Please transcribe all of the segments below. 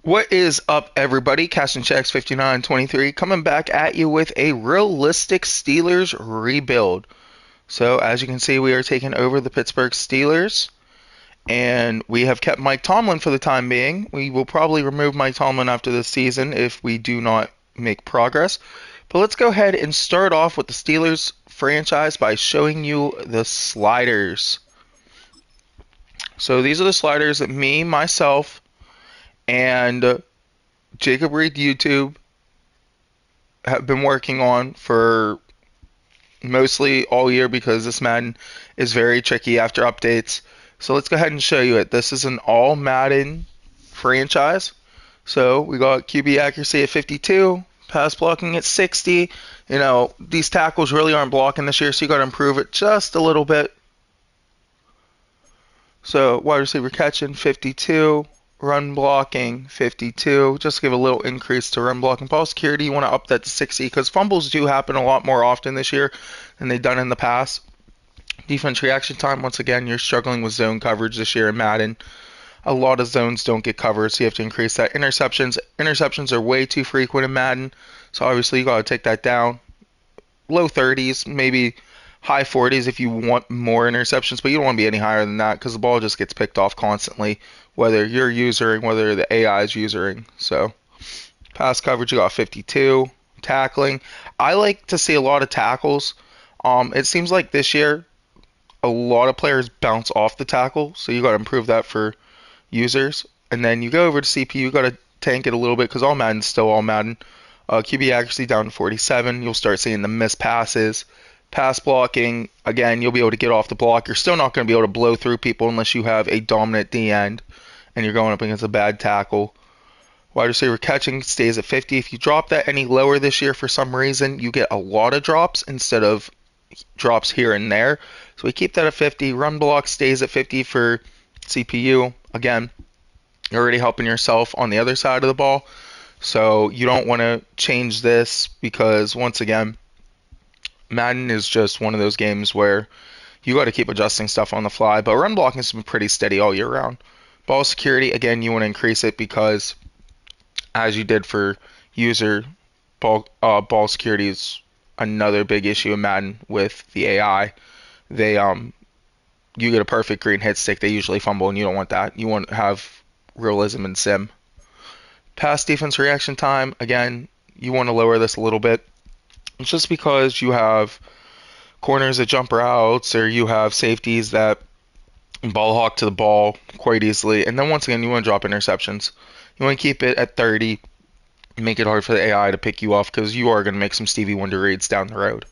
What is up, everybody? Cashin Checks 5923 coming back at you with a realistic Steelers rebuild. So, as you can see, we are taking over the Pittsburgh Steelers, and we have kept Mike Tomlin for the time being. We will probably remove Mike Tomlin after this season if we do not make progress. But let's go ahead and start off with the Steelers franchise by showing you the sliders. So, these are the sliders that me, myself, and Jacob Reed YouTube have been working on for mostly all year because this Madden is very tricky after updates. So let's go ahead and show you it. This is an all Madden franchise. So we got QB accuracy at 52, pass blocking at 60. These tackles really aren't blocking this year, so you got to improve it just a little bit. So wide receiver catching 52, run blocking 52. Just give a little increase to run blocking. Ball security, you want to up that to 60 because fumbles do happen a lot more often this year than they've done in the past. Defense reaction time, once again, you're struggling with zone coverage this year in Madden. A lot of zones don't get covered, so you have to increase that. Interceptions are way too frequent in Madden, so obviously you got to take that down. Low 30s, maybe high 40s if you want more interceptions, but you don't want to be any higher than that because the ball just gets picked off constantly, whether you're usering, whether the AI is usering. So, pass coverage, you got 52. Tackling, I like to see a lot of tackles. It seems like this year a lot of players bounce off the tackle, so you got to improve that for users. And then you go over to CPU, you got to tank it a little bit because all Madden's still all Madden. QB accuracy down to 47. You'll start seeing the missed passes. Pass blocking, again, you'll be able to get off the block. You're still not going to be able to blow through people unless you have a dominant D end and you're going up against a bad tackle. Wide receiver catching stays at 50. If you drop that any lower this year for some reason, you get a lot of drops instead of drops here and there. So we keep that at 50. Run block stays at 50 for CPU. Again, you're already helping yourself on the other side of the ball. So you don't want to change this because, once again, Madden is just one of those games where you got to keep adjusting stuff on the fly. But run blocking has been pretty steady all year round. Ball security, again, you want to increase it because, as you did for user, ball security is another big issue in Madden with the AI. They you get a perfect green hit stick, they usually fumble, and you don't want that. You want to have realism in sim. Pass defense reaction time, again, you want to lower this a little bit. It's just because you have corners that jump routes or you have safeties that ball hawk to the ball quite easily. And then once again, you want to drop interceptions. You want to keep it at 30, make it hard for the AI to pick you off because you are going to make some Stevie Wonder reads down the road.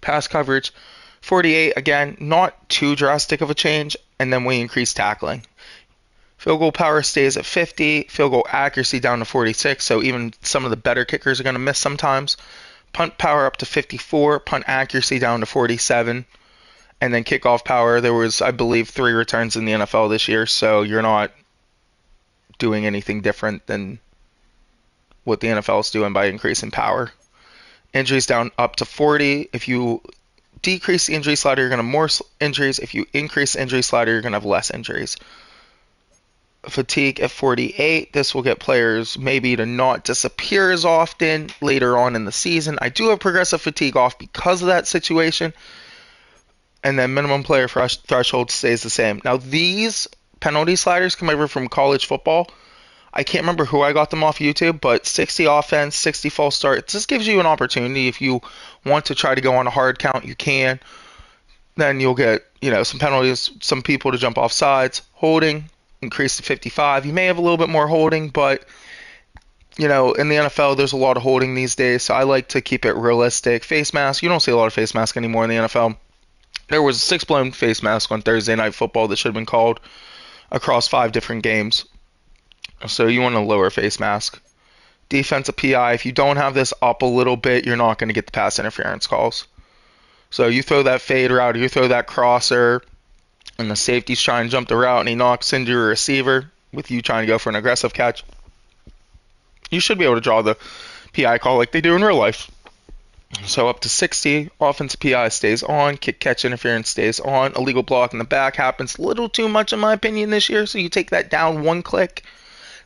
Pass coverage, 48, again, not too drastic of a change, and then we increase tackling. Field goal power stays at 50, field goal accuracy down to 46, so even some of the better kickers are going to miss sometimes. Punt power up to 54, punt accuracy down to 47, and then kickoff power, there was, I believe, 3 returns in the NFL this year, so you're not doing anything different than what the NFL is doing by increasing power. Injuries down up to 40. If you decrease the injury slider, you're going to have more injuries. If you increase the injury slider, you're going to have less injuries. Fatigue at 48. This will get players maybe to not disappear as often later on in the season. I do have progressive fatigue off because of that situation. And then minimum player threshold stays the same. Now, these penalty sliders come over from college football. I can't remember who I got them off YouTube, but 60 offense, 60 false start. It just gives you an opportunity. If you want to try to go on a hard count, you can. Then you'll get, some penalties, some people to jump off sides. Holding, increase to 55. You may have a little bit more holding, but, in the NFL, there's a lot of holding these days, so I like to keep it realistic. Face mask, you don't see a lot of face mask anymore in the NFL. There was a 6 blown face mask on Thursday Night Football that should have been called across 5 different games. So you want a lower face mask. Defensive PI, if you don't have this up a little bit, you're not going to get the pass interference calls. So you throw that fade route, or you throw that crosser, and the safety's trying to jump the route, and he knocks into your receiver with you trying to go for an aggressive catch. You should be able to draw the PI call like they do in real life. So up to 60, offensive PI stays on, kick catch interference stays on, illegal block in the back happens a little too much in my opinion this year, so you take that down 1 click.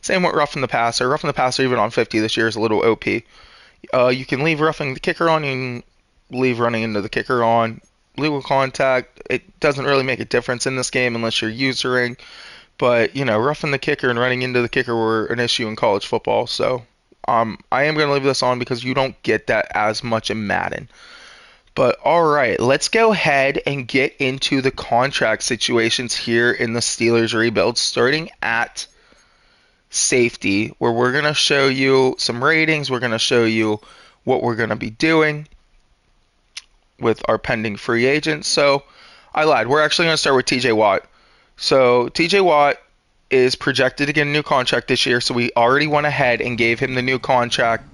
Same with roughing the passer. Roughing the passer even on 50 this year is a little OP. You can leave roughing the kicker on. You can leave running into the kicker on. Legal contact. It doesn't really make a difference in this game unless you're usering. But roughing the kicker and running into the kicker were an issue in college football. So I am going to leave this on because you don't get that as much in Madden. But all right, let's go ahead and get into the contract situations here in the Steelers rebuild, starting at safety, where we're going to show you some ratings. We're going to show you what we're going to be doing with our pending free agents. So I lied. We're actually going to start with TJ Watt. So TJ Watt is projected to get a new contract this year, so we already went ahead and gave him the new contract.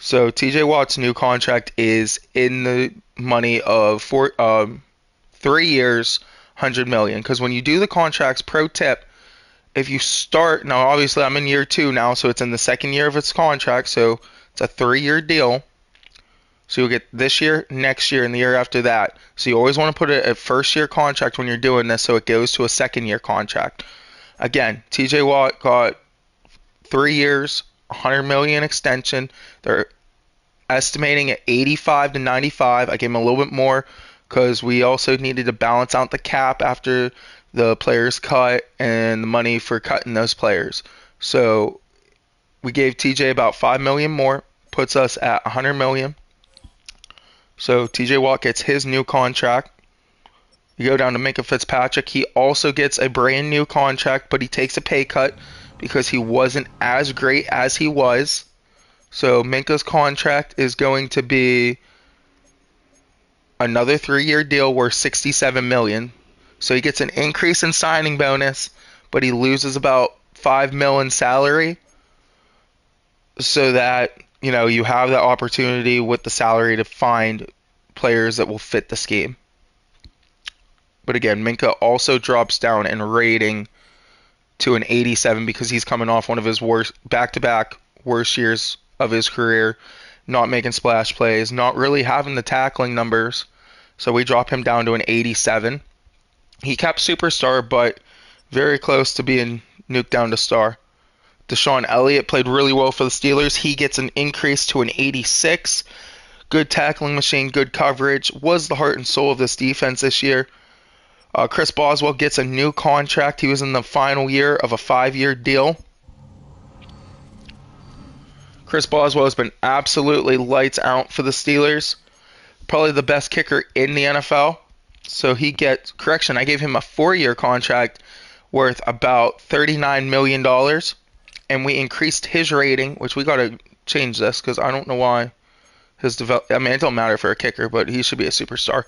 So TJ Watt's new contract is in the money of 3 years, $100 million. Because when you do the contracts, pro tip, if you start now, obviously I'm in year 2 now, so it's in the second year of its contract. So it's a 3-year deal. So you'll get this year, next year, and the year after that. So you always want to put a first-year contract when you're doing this, so it goes to a second-year contract. Again, TJ Watt got 3 years. $100 million extension. They're estimating at 85 to 95. I gave him a little bit more because we also needed to balance out the cap after the players cut and the money for cutting those players. So we gave TJ about $5 million more, puts us at $100 million. So TJ Watt gets his new contract. You go down to Minkah Fitzpatrick. He also gets a brand new contract, but he takes a pay cut because he wasn't as great as he was. So Minkah's contract is going to be another 3-year deal worth $67 million. So he gets an increase in signing bonus, but he loses about $5 million in salary. So that you have the opportunity with the salary to find players that will fit the scheme. But again, Minkah also drops down in rating to an 87 because he's coming off one of his worst back-to-back worst years of his career, not making splash plays, not really having the tackling numbers. So we drop him down to an 87. He kept superstar, but very close to being nuked down to star. Deshaun Elliott played really well for the Steelers. He gets an increase to an 86. Good tackling machine, good coverage, was the heart and soul of this defense this year. Chris Boswell gets a new contract. He was in the final year of a 5-year deal. Chris Boswell has been absolutely lights out for the Steelers. Probably the best kicker in the NFL. So he gets, correction, I gave him a 4-year contract worth about $39 million. And we increased his rating, which we got to change this because I don't know why it don't matter for a kicker, but he should be a superstar.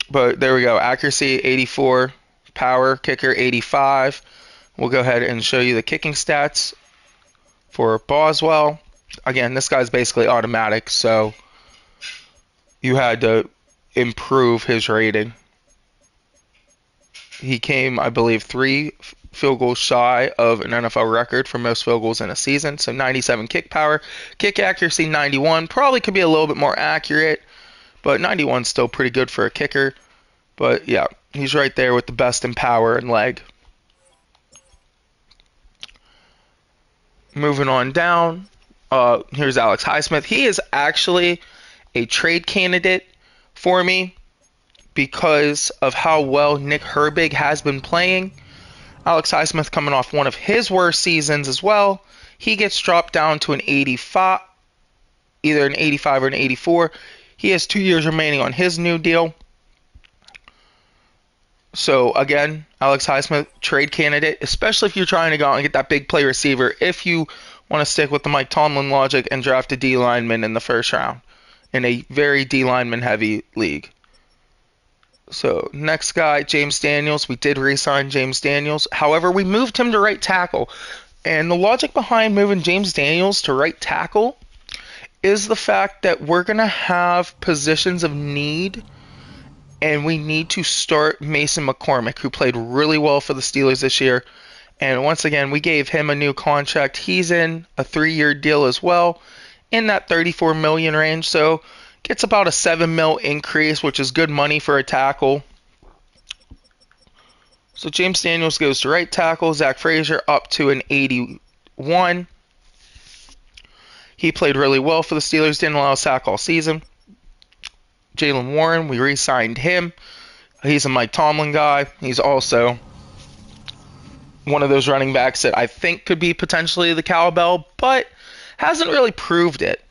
But there we go. Accuracy, 84. Power, kicker, 85. We'll go ahead and show you the kicking stats for Boswell. Again, this guy's basically automatic, so you had to improve his rating. He came, I believe, 3 field goals shy of an NFL record for most field goals in a season. So 97 kick power. Kick accuracy, 91. Probably could be a little bit more accurate, but 91 is still pretty good for a kicker. But yeah, he's right there with the best in power and leg. Moving on down, here's Alex Highsmith. He is actually a trade candidate for me because of how well Nick Herbig has been playing. Alex Highsmith coming off one of his worst seasons as well. He gets dropped down to an 85, either an 85 or an 84. He has 2 years remaining on his new deal. So again, Alex Highsmith, trade candidate, especially if you're trying to go out and get that big play receiver. If you want to stick with the Mike Tomlin logic and draft a D lineman in the first round in a very D lineman heavy league. So next guy, James Daniels. We did re-sign James Daniels. However, we moved him to right tackle. And the logic behind moving James Daniels to right tackle is the fact that we're going to have positions of need, and we need to start Mason McCormick, who played really well for the Steelers this year. And once again, we gave him a new contract. He's in a 3-year deal as well, in that $34 million range. So gets about a $7 million increase, which is good money for a tackle. So James Daniels goes to right tackle. Zach Frazier up to an 81. He played really well for the Steelers, didn't allow a sack all season. Jaylen Warren, we re-signed him. He's a Mike Tomlin guy. He's also one of those running backs that I think could be potentially the cowbell, but hasn't really proved it.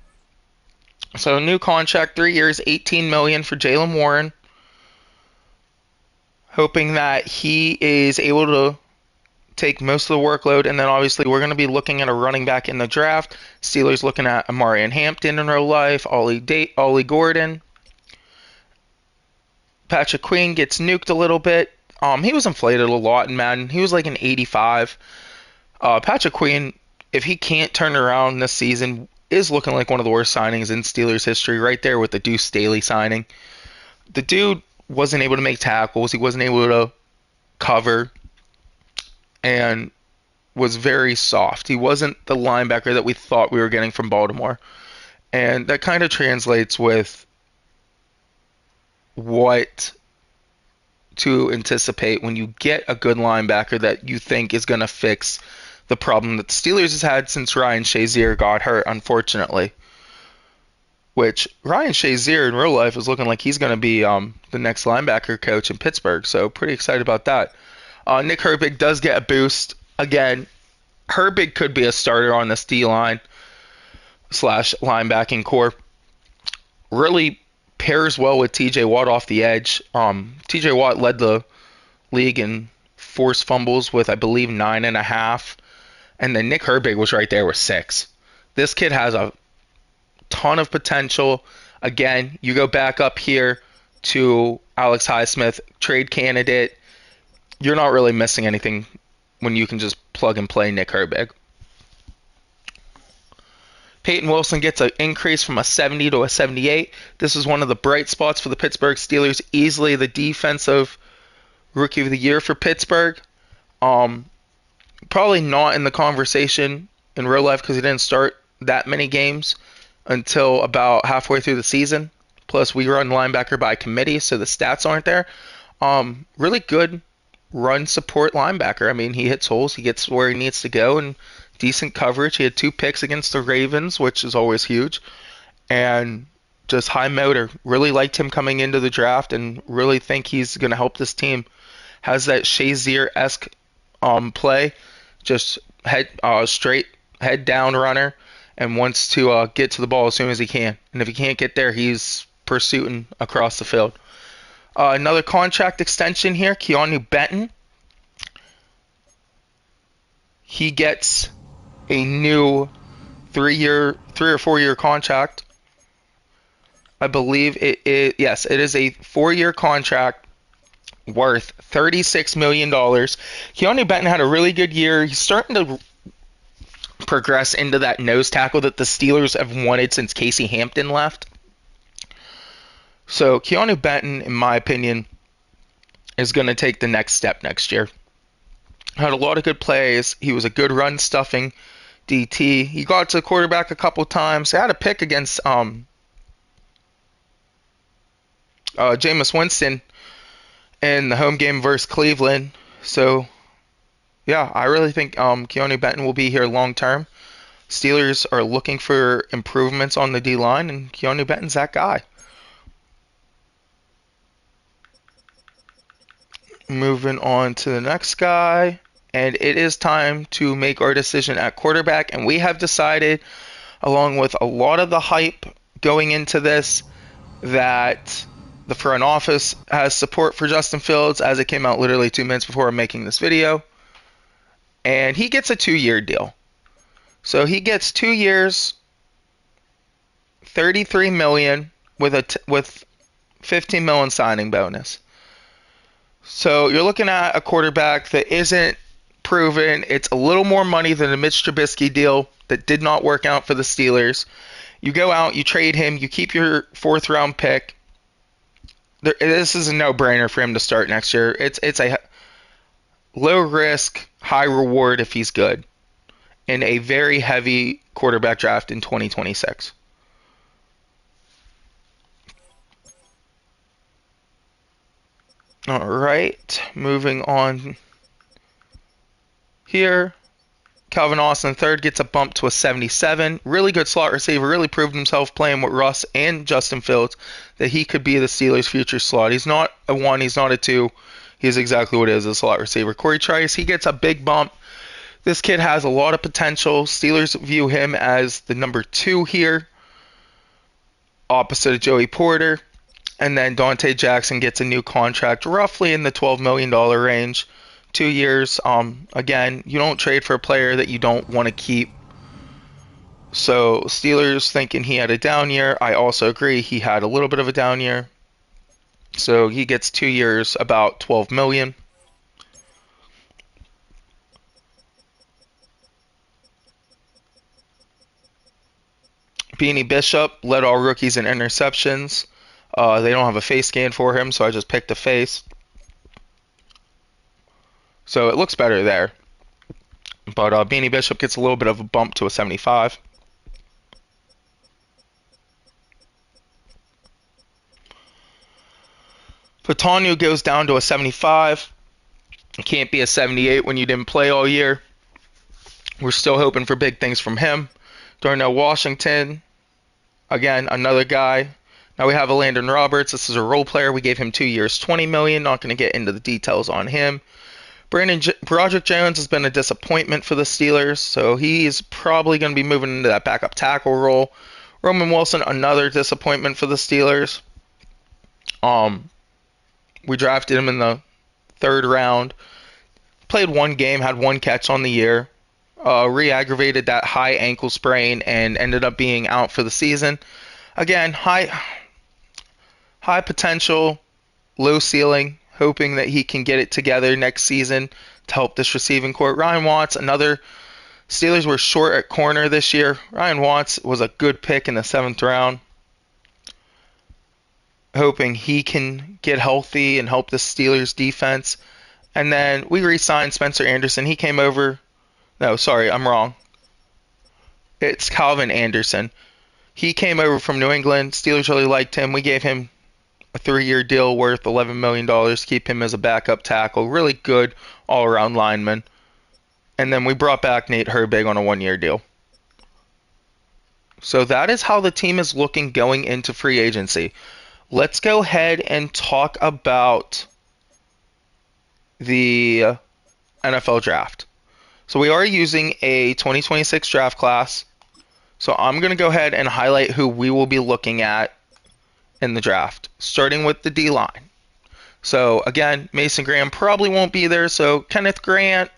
So new contract, 3 years, $18 million for Jaylen Warren. Hoping that he is able to take most of the workload, and then obviously we're going to be looking at a running back in the draft. Steelers looking at Amarian Hampton in real life, Ollie Gordon. Patrick Queen gets nuked a little bit. He was inflated a lot in Madden. He was like an 85. Patrick Queen, if he can't turn around this season, is looking like one of the worst signings in Steelers history, right there with the Deuce Staley signing. The dude wasn't able to make tackles. He wasn't able to cover, and was very soft. He wasn't the linebacker that we thought we were getting from Baltimore. And that kind of translates with what to anticipate when you get a good linebacker that you think is going to fix the problem that the Steelers has had since Ryan Shazier got hurt, unfortunately. Which Ryan Shazier in real life is looking like he's going to be the next linebacker coach in Pittsburgh, so pretty excited about that. Nick Herbig does get a boost. Again, Herbig could be a starter on this D-line / linebacking core. Really pairs well with TJ Watt off the edge. TJ Watt led the league in forced fumbles with, I believe, 9.5. And then Nick Herbig was right there with 6. This kid has a ton of potential. Again, you go back up here to Alex Highsmith, trade candidate. You're not really missing anything when you can just plug and play Nick Herbig. Peyton Wilson gets an increase from a 70 to a 78. This is one of the bright spots for the Pittsburgh Steelers. Easily the defensive rookie of the year for Pittsburgh. Probably not in the conversation in real life because he didn't start that many games until about halfway through the season. Plus, we run linebacker by committee, so the stats aren't there. Really good run support linebacker. I mean, he hits holes, he gets where he needs to go, and decent coverage. He had 2 picks against the Ravens, which is always huge, and just high motor. Really liked him coming into the draft, and really think he's going to help this team. Has that Shazier-esque play, just straight head down runner, and wants to get to the ball as soon as he can. And if he can't get there, he's pursuing across the field. Another contract extension here, Keanu Benton. He gets a new 3 or 4 year contract. I believe it is, yes, it is a 4-year contract worth $36 million. Keanu Benton had a really good year. He's starting to progress into that nose tackle that the Steelers have wanted since Casey Hampton left. So Keanu Benton, in my opinion, is going to take the next step next year. Had a lot of good plays. He was a good run stuffing DT. He got to the quarterback a couple times. He had a pick against Jameis Winston in the home game versus Cleveland. So, yeah, I really think Keanu Benton will be here long term. Steelers are looking for improvements on the D-line, and Keanu Benton's that guy. Moving on to the next guy, and it is time to make our decision at quarterback, and we have decided, along with a lot of the hype going into this, that the front office has support for Justin Fields, as it came out literally 2 minutes before I'm making this video, and he gets a 2-year deal. So he gets 2 years, $33 million with $15 million signing bonus. So you're looking at a quarterback that isn't proven. It's a little more money than the Mitch Trubisky deal that did not work out for the Steelers. You go out, you trade him, you keep your 4th-round pick. This is a no-brainer for him to start next year. It's a low-risk, high-reward if he's good in a very heavy quarterback draft in 2026. All right, moving on here. Calvin Austin III gets a bump to a 77. Really good slot receiver. Really proved himself playing with Russ and Justin Fields that he could be the Steelers' future slot. He's not a 1. He's not a 2. He's exactly what he is, a slot receiver. Corey Trice, he gets a big bump. This kid has a lot of potential. Steelers view him as the number 2 here, opposite of Joey Porter. And then Dante Jackson gets a new contract roughly in the $12 million range. 2 years. Again, you don't trade for a player that you don't want to keep. So Steelers thinking he had a down year. I also agree he had a little bit of a down year. So he gets 2 years, about $12 million. Beanie Bishop led all rookies in interceptions. They don't have a face scan for him, so I just picked a face. So it looks better there. But Beanie Bishop gets a little bit of a bump to a 75. Patanu goes down to a 75. It can't be a 78 when you didn't play all year. We're still hoping for big things from him. Darnell Washington, again, another guy. Now we have a Landon Roberts. This is a role player. We gave him 2 years, $20 million. Not going to get into the details on him. Broderick Jones has been a disappointment for the Steelers, so he's probably going to be moving into that backup tackle role. Roman Wilson, another disappointment for the Steelers. We drafted him in the 3rd round. Played 1 game, had 1 catch on the year. Re-aggravated that high ankle sprain and ended up being out for the season. Again, high potential, low ceiling. Hoping that he can get it together next season to help this receiving corps. Ryan Watts, another. Steelers were short at corner this year. Ryan Watts was a good pick in the 7th round. Hoping he can get healthy and help the Steelers defense. And then we re-signed Spencer Anderson. He came over. No, sorry, I'm wrong. It's Calvin Anderson. He came over from New England. Steelers really liked him. We gave him a 3-year deal worth $11 million to keep him as a backup tackle. Really good all-around lineman. And then we brought back Nate Herbig on a 1-year deal. So that is how the team is looking going into free agency. Let's go ahead and talk about the NFL draft. So we are using a 2026 draft class. So I'm going to go ahead and highlight who we will be looking at in the draft, starting with the D-line. So, again, Mason Graham probably won't be there, so Kenneth Grant,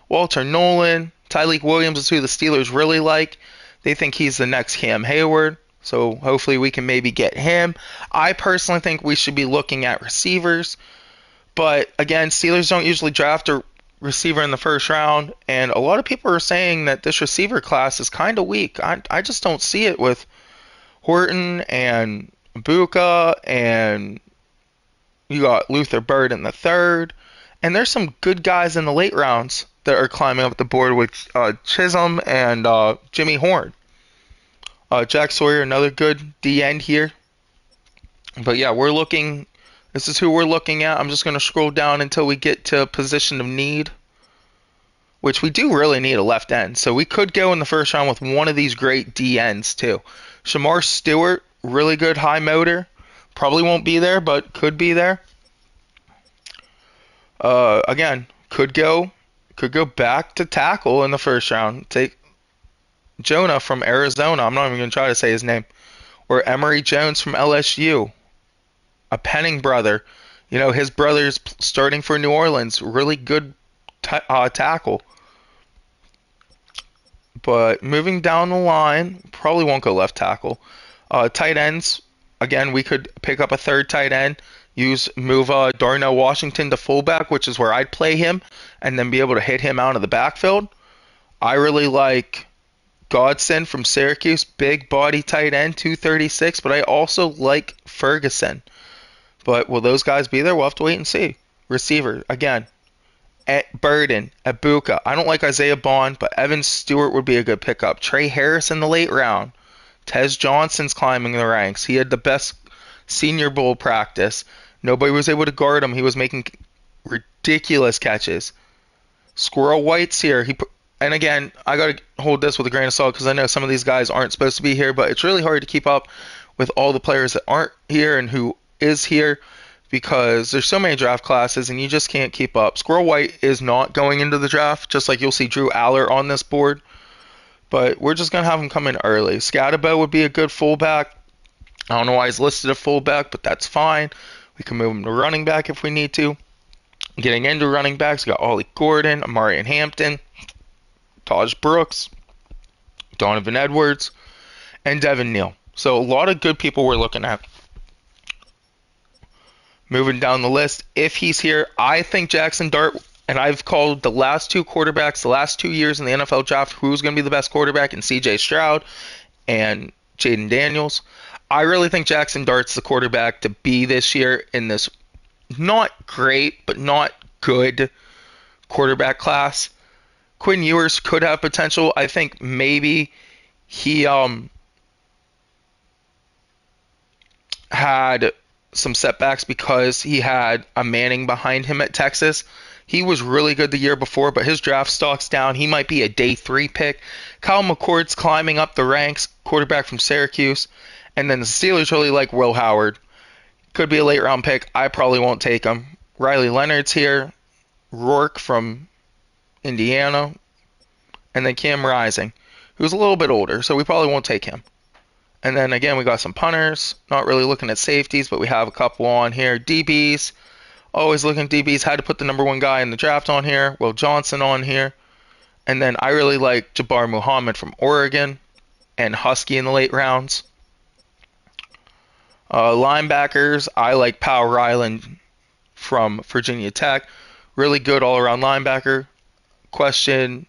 Walter Nolan, Tyleik Williams is who the Steelers really like. They think he's the next Cam Hayward, so hopefully we can maybe get him. I personally think we should be looking at receivers, but, again, Steelers don't usually draft a receiver in the 1st round, and a lot of people are saying that this receiver class is kind of weak. I just don't see it with Horton and Buka, and you got Luther Bird in the 3rd, and there's some good guys in the late rounds that are climbing up the board with Chisholm and Jimmy Horn. Jack Sawyer, another good D-end here. But yeah, this is who we're looking at. I'm just going to scroll down until we get to position of need, which we do really need a left end. So we could go in the 1st round with one of these great D-ends too. Shamar Stewart, really good high motor. Probably won't be there, but could be there. Again, could go back to tackle in the 1st round. Take Jonah from Arizona. I'm not even going to try to say his name. Or Emory Jones from LSU. A Penning brother. You know, his brother's starting for New Orleans. Really good tackle. But moving down the line, probably won't go left tackle. Tight ends, again, we could pick up a 3rd tight end, move Darnell Washington to fullback, which is where I'd play him, and then be able to hit him out of the backfield. I really like Godson from Syracuse, big body tight end, 236, but I also like Ferguson. But will those guys be there? We'll have to wait and see. Receiver, again, at Burden, at Buka. I don't like Isaiah Bond, but Evan Stewart would be a good pickup. Trey Harris in the late round. Tez Johnson's climbing the ranks. He had the best Senior Bowl practice. Nobody was able to guard him. He was making ridiculous catches. Squirrel White's here. And again, I got to hold this with a grain of salt because I know some of these guys aren't supposed to be here, but it's really hard to keep up with all the players that aren't here and who is here because there's so many draft classes and you just can't keep up. Squirrel White is not going into the draft, just like you'll see Drew Aller on this board, but we're just going to have him come in early. Scatabo would be a good fullback. I don't know why he's listed a fullback, but that's fine. We can move him to running back if we need to. Getting into running backs, we got Ollie Gordon, Amari Hampton, Taj Brooks, Donovan Edwards, and Devin Neal. So a lot of good people we're looking at. Moving down the list, if he's here, I think Jackson Dart, and I've called the last two quarterbacks, the last 2 years in the NFL draft, who's going to be the best quarterback in C.J. Stroud and Jaden Daniels. I really think Jackson Dart's the quarterback to be this year in this not great, but not good quarterback class. Quinn Ewers could have potential. I think maybe he had some setbacks because he had a Manning behind him at Texas. He was really good the year before, but his draft stock's down. He might be a day 3 pick. Kyle McCord's climbing up the ranks, quarterback from Syracuse. And then the Steelers really like Will Howard. Could be a late round pick. I probably won't take him. Riley Leonard's here. Rourke from Indiana. And then Cam Rising, who's a little bit older, so we probably won't take him. And then again, we got some punters. Not really looking at safeties, but we have a couple on here. DBs. Always looking at DBs. Had to put the number 1 guy in the draft on here. Will Johnson on here. And then I really like Jabbar Muhammad from Oregon and Husky in the late rounds. Linebackers, I like Powell Ryland from Virginia Tech. Really good all-around linebacker. Question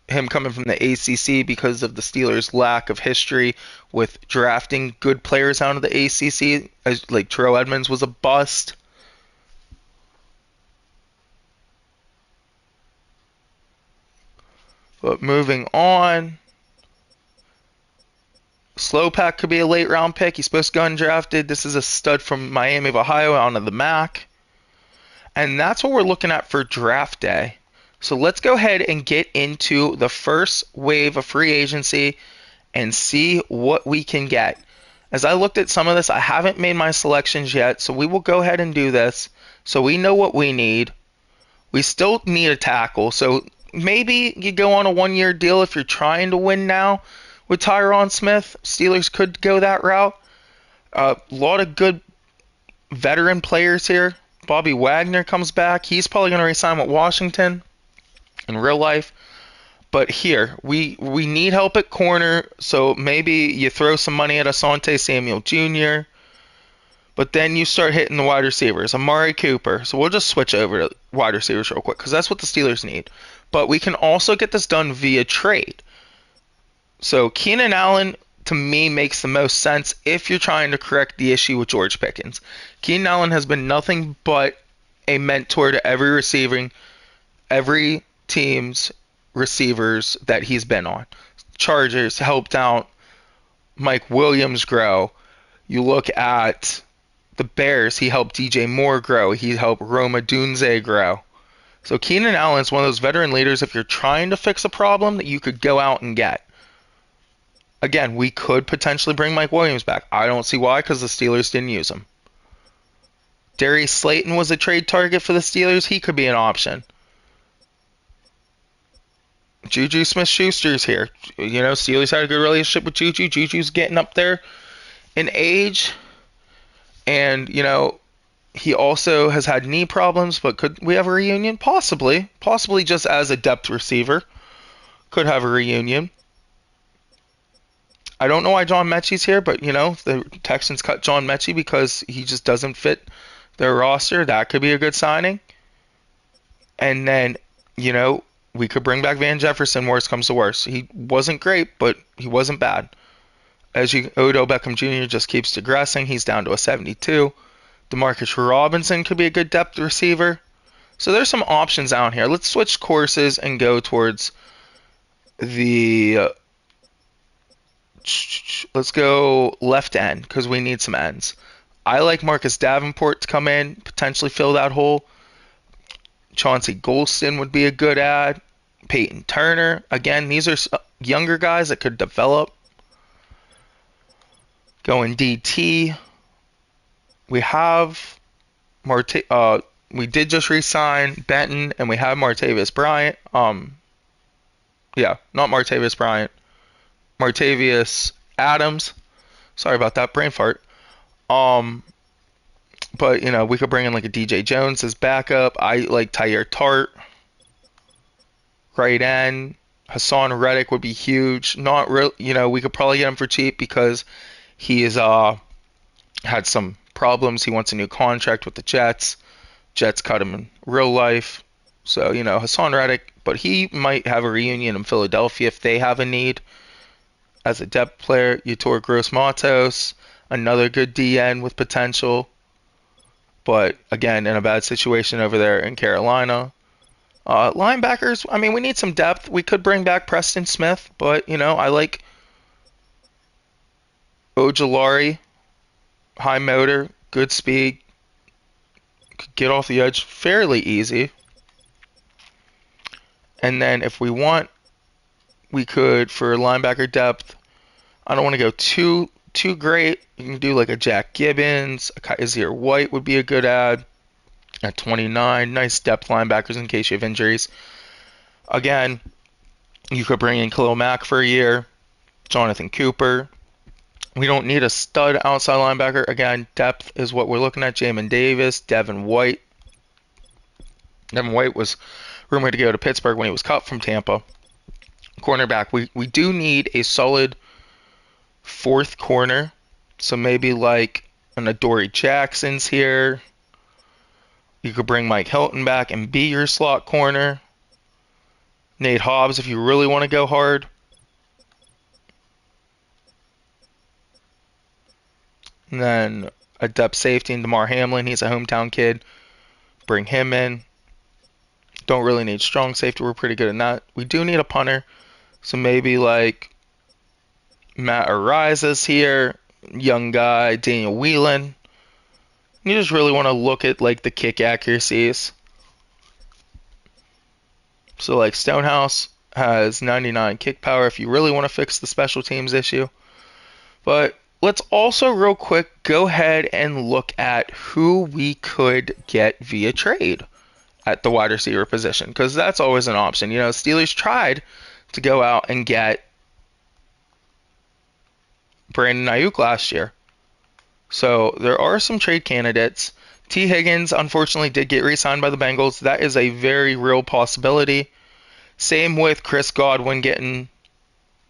him coming from the ACC because of the Steelers' lack of history with drafting good players out of the ACC. Like Terrell Edmonds was a bust. But moving on. Slopak could be a late round pick. He's supposed to go undrafted. This is a stud from Miami of Ohio out of the MAC. And that's what we're looking at for draft day. So let's go ahead and get into the first wave of free agency and see what we can get. As I looked at some of this, I haven't made my selections yet, so we will go ahead and do this. So we know what we need. We still need a tackle. So maybe you go on a 1-year deal if you're trying to win now. With Tyron Smith, Steelers could go that route. A lot of good veteran players here. Bobby Wagner comes back. He's probably going to resign with Washington in real life. But here, we need help at corner, so maybe you throw some money at Asante Samuel Jr., but then you start hitting the wide receivers. Amari Cooper. So we'll just switch over to wide receivers real quick because that's what the Steelers need. But we can also get this done via trade. So Keenan Allen, to me, makes the most sense if you're trying to correct the issue with George Pickens. Keenan Allen has been nothing but a mentor to every team's receivers that he's been on. Chargers helped out Mike Williams grow. You look at the Bears, he helped DJ Moore grow. He helped Roma Dunze grow. So Keenan Allen is one of those veteran leaders if you're trying to fix a problem that you could go out and get. Again, we could potentially bring Mike Williams back. I don't see why because the Steelers didn't use him. Darius Slayton was a trade target for the Steelers. He could be an option. Juju Smith-Schuster's here. You know, Steelers had a good relationship with Juju. Juju's getting up there in age. And, you know, he also has had knee problems, but could we have a reunion? Possibly. Possibly just as a depth receiver. Could have a reunion. I don't know why John Mechie's here, but, you know, the Texans cut John Mechie because he just doesn't fit their roster. That could be a good signing. And then, you know, we could bring back Van Jefferson, worst comes to worst. He wasn't great, but he wasn't bad. Odell Beckham Jr. just keeps digressing. He's down to a 72. Demarcus Robinson could be a good depth receiver. So there's some options out here. Let's switch courses and go towards the... let's go left end because we need some ends. I like Marcus Davenport to come in, potentially fill that hole. Chauncey Golston would be a good add. Peyton Turner. Again, these are younger guys that could develop. Going DT. We have we did just re-sign Benton, and we have Martavius Bryant. Not Martavius Bryant. Martavius Adams. Sorry about that brain fart. But we could bring in like a DJ Jones as backup. I like Tyre Tart. Right end. Hassan Reddick would be huge. Not real. We could probably get him for cheap because he's had some problems. He wants a new contract with the Jets. Jets cut him in real life. So, Hassan Reddick, but he might have a reunion in Philadelphia if they have a need. As a depth player, Yetur Gross-Matos, another good DN with potential. But, again, in a bad situation over there in Carolina. Linebackers, I mean, we need some depth. We could bring back Preston Smith, but, I like Ojulari, high motor, good speed, could get off the edge fairly easy. And then if we want, we could, for linebacker depth, I don't want to go too great. You can do like a Jack Gibbons, a Kaiser White would be a good add at 29. Nice depth linebackers in case you have injuries. Again, you could bring in Khalil Mack for a year, Jonathan Cooper. We don't need a stud outside linebacker. Again, depth is what we're looking at. Jamin Davis, Devin White. Devin White was rumored to go to Pittsburgh when he was cut from Tampa. Cornerback, we do need a solid fourth corner. So maybe like an Adoree Jackson's here. You could bring Mike Hilton back and be your slot corner. Nate Hobbs if you really want to go hard. And then a depth safety in DeMar Hamlin. He's a hometown kid. Bring him in. Don't really need strong safety. We're pretty good in that. We do need a punter. So maybe like Matt Ariza's here. Young guy, Daniel Whelan. You just really want to look at like the kick accuracies. So like Stonehouse has 99 kick power if you really want to fix the special teams issue. But let's also real quick go ahead and look at who we could get via trade at the wide receiver position, because that's always an option. Steelers tried to go out and get Brandon Ayuk last year. So there are some trade candidates. T. Higgins, unfortunately, did get re-signed by the Bengals. That is a very real possibility. Same with Chris Godwin getting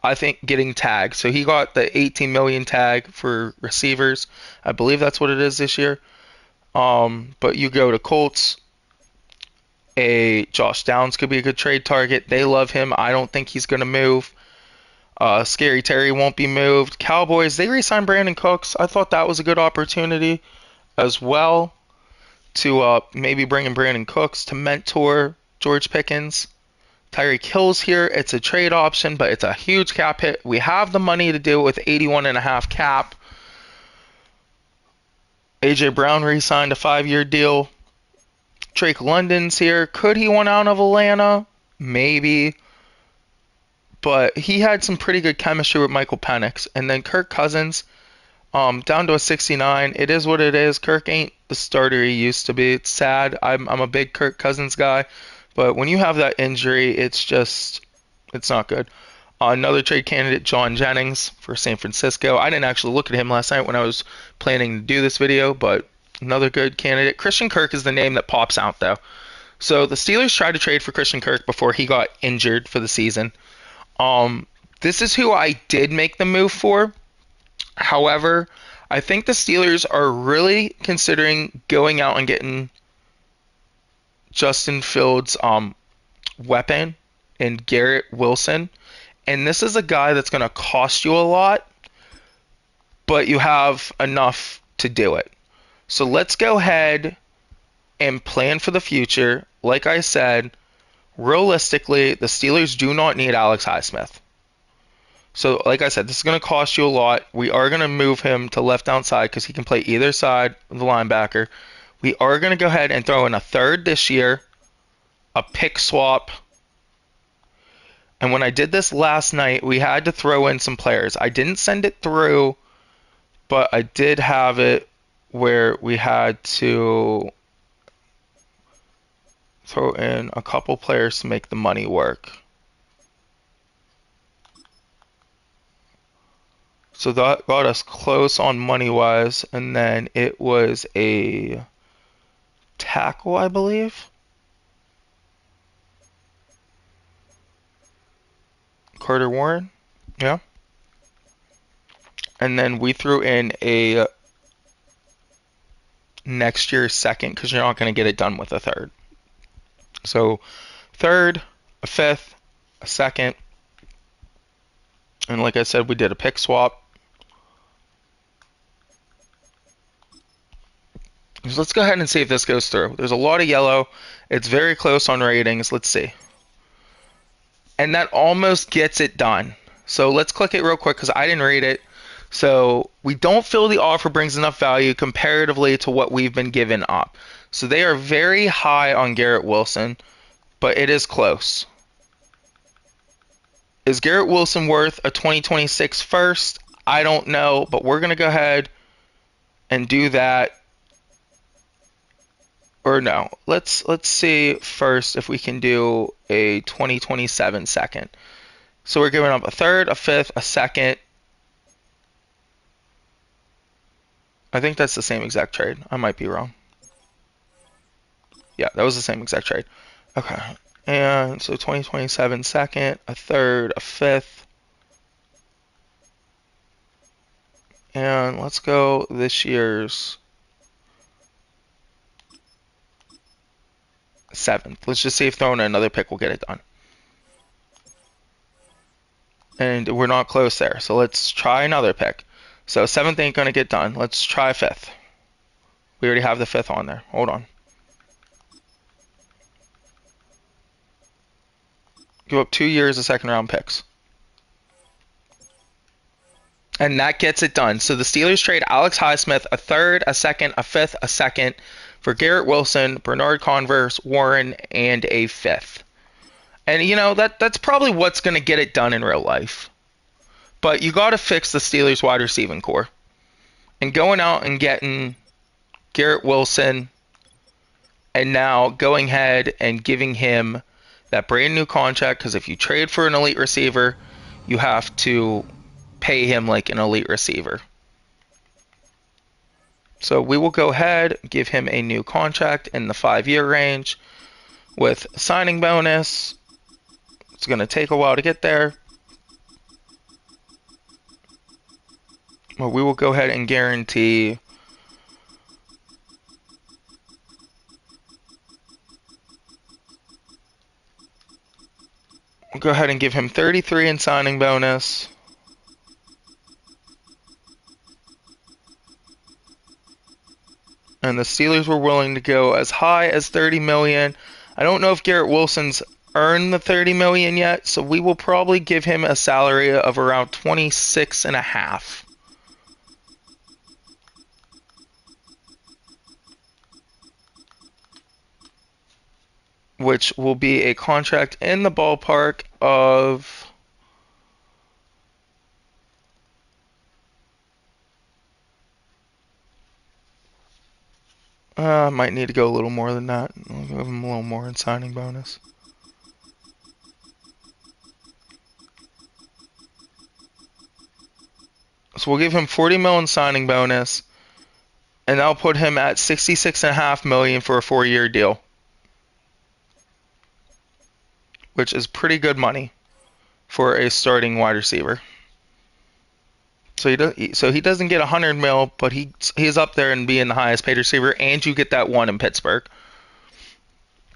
tagged. So he got the $18 million tag for receivers. I believe that's what it is this year. But you go to Colts. Josh Downs could be a good trade target. They love him. I don't think he's going to move. Scary Terry won't be moved. Cowboys, they re-signed Brandon Cooks. I thought that was a good opportunity as well to maybe bring in Brandon Cooks to mentor George Pickens. Tyreek Hill's here. It's a trade option, but it's a huge cap hit. We have the money to do it with 81.5 cap. A.J. Brown re-signed a 5-year deal. Drake London's here. Could he want out of Atlanta? Maybe. But he had some pretty good chemistry with Michael Penix. And then Kirk Cousins, down to a 69. It is what it is. Kirk ain't the starter he used to be. It's sad. I'm a big Kirk Cousins guy. But when you have that injury, it's not good. Another trade candidate, John Jennings for San Francisco. I didn't actually look at him last night when I was planning to do this video, but another good candidate. Christian Kirk is the name that pops out, though. So the Steelers tried to trade for Christian Kirk before he got injured for the season. This is who I did make the move for. However, I think the Steelers are really considering going out and getting Justin Fields' weapon in Garrett Wilson. And this is a guy that's going to cost you a lot, but you have enough to do it. So let's go ahead and plan for the future. Like I said, realistically, the Steelers do not need Alex Highsmith. So, like I said, this is going to cost you a lot. We are going to move him to left outside because he can play either side of the linebacker. We are going to go ahead and throw in a third this year, a pick swap. And when I did this last night, we had to throw in some players. I didn't send it through, but I did have it where we had to throw in a couple players to make the money work. So that got us close on money wise, and then it was a tackle, I believe. Carter Warren, yeah. And then we threw in a next year's second because you're not going to get it done with a third. So third, a fifth, a second, and like I said, we did a pick swap. So let's go ahead and see if this goes through. There's a lot of yellow. It's very close on ratings. Let's see. And that almost gets it done. So let's click it real quick because I didn't read it. So we don't feel the offer brings enough value comparatively to what we've been given up. So they are very high on Garrett Wilson, but it is close. Is Garrett Wilson worth a 2026 first? I don't know, but we're going to go ahead and do that. Or no, let's see first if we can do a 2027 second. So we're giving up a third, a fifth, a second. I think that's the same exact trade. I might be wrong. Yeah, that was the same exact trade. Okay. And so 2027 second, a third, a fifth. And let's go this year's seventh. Let's just see if throwing another pick will get it done. And we're not close there. So let's try another pick. So seventh ain't going to get done. Let's try fifth. We already have the fifth on there. Hold on. Give up 2 years of second round picks. And that gets it done. So the Steelers trade Alex Highsmith, a third, a second, a fifth, a second for Garrett Wilson, Bernard Converse, Warren, and a fifth. And you know, that's probably what's going to get it done in real life. But you got to fix the Steelers wide receiving core. And going out and getting Garrett Wilson and now going ahead and giving him that brand new contract, because if you trade for an elite receiver, you have to pay him like an elite receiver. So we will go ahead, give him a new contract in the 5-year range with signing bonus. It's going to take a while to get there. Well, we will go ahead and guarantee we'll go ahead and give him 33 in signing bonus. And the Steelers were willing to go as high as 30 million. I don't know if Garrett Wilson's earned the 30 million yet, so we will probably give him a salary of around 26 and a half. Which will be a contract in the ballpark of might need to go a little more than that. I'll give him a little more in signing bonus. So we'll give him 40 mil in signing bonus, and that'll put him at 66.5 million for a 4-year deal, which is pretty good money for a starting wide receiver. So he doesn't get 100 mil, but he's up there and being the highest paid receiver, and you get that one in Pittsburgh.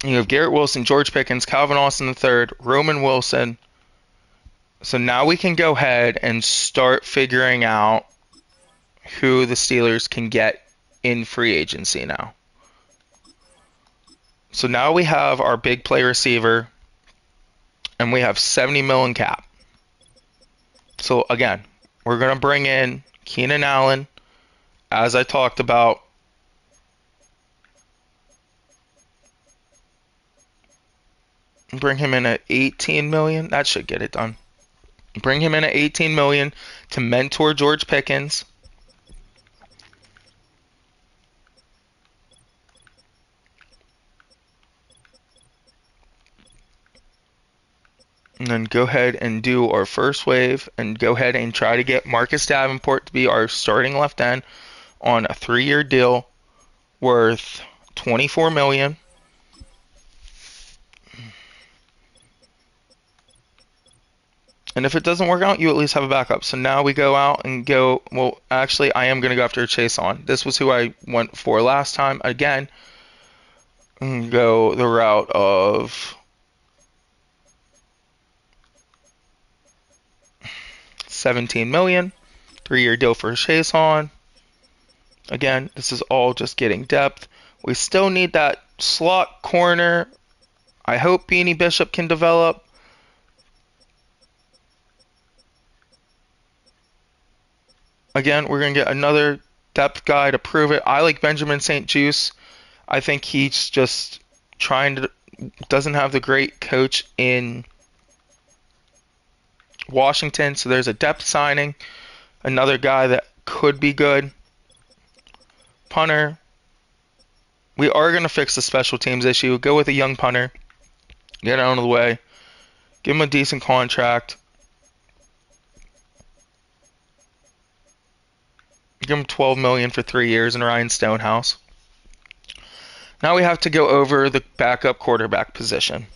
You have Garrett Wilson, George Pickens, Calvin Austin III, Roman Wilson. So now we can go ahead and start figuring out who the Steelers can get in free agency now. So now we have our big play receiver, and we have 70 mil in cap. So again, we're going to bring in Keenan Allen, as I talked about. Bring him in at 18 million. That should get it done. Bring him in at 18 million to mentor George Pickens. And then go ahead and do our first wave and go ahead and try to get Marcus Davenport to be our starting left end on a 3-year deal worth 24 million. And if it doesn't work out, you at least have a backup. So now we go out and go, well, actually, I am going to go after Chase on. This was who I went for last time. Again, go the route of 17 million. 3-year deal for Chase on. Again, this is all just getting depth. We still need that slot corner. I hope Beanie Bishop can develop. Again, we're going to get another depth guy to prove it. I like Benjamin St. Juste. I think he's just doesn't have the great coach in Washington. So there's a depth signing. Another guy that could be good. Punter. We are going to fix the special teams issue. Go with a young punter. Get out of the way. Give him a decent contract. Give him 12 million for 3 years in Ryan Stonehouse. Now we have to go over the backup quarterback position.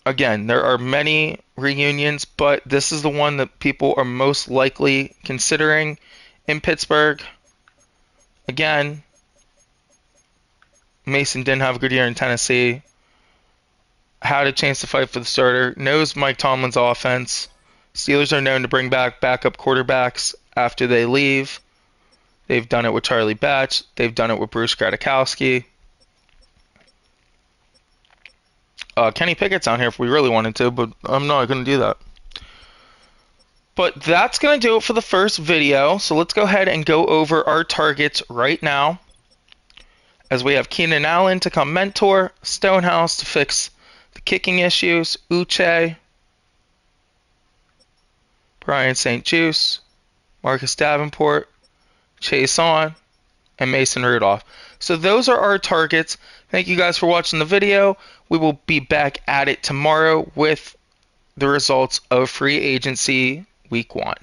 Again, there are many reunions, but this is the one that people are most likely considering in Pittsburgh. Again, Mason didn't have a good year in Tennessee. Had a chance to fight for the starter. Knows Mike Tomlin's offense. Steelers are known to bring back backup quarterbacks after they leave. They've done it with Charlie Batch. They've done it with Bruce Gradkowski. Kenny Pickett's on here if we really wanted to, but I'm not going to do that. But that's going to do it for the first video. So let's go ahead and go over our targets right now. As we have Keenan Allen to come mentor, Stonehouse to fix the kicking issues, Uche, Brian St. Juste, Marcus Davenport, Chase On, and Mason Rudolph. So those are our targets. Thank you guys for watching the video. We will be back at it tomorrow with the results of free agency week 1.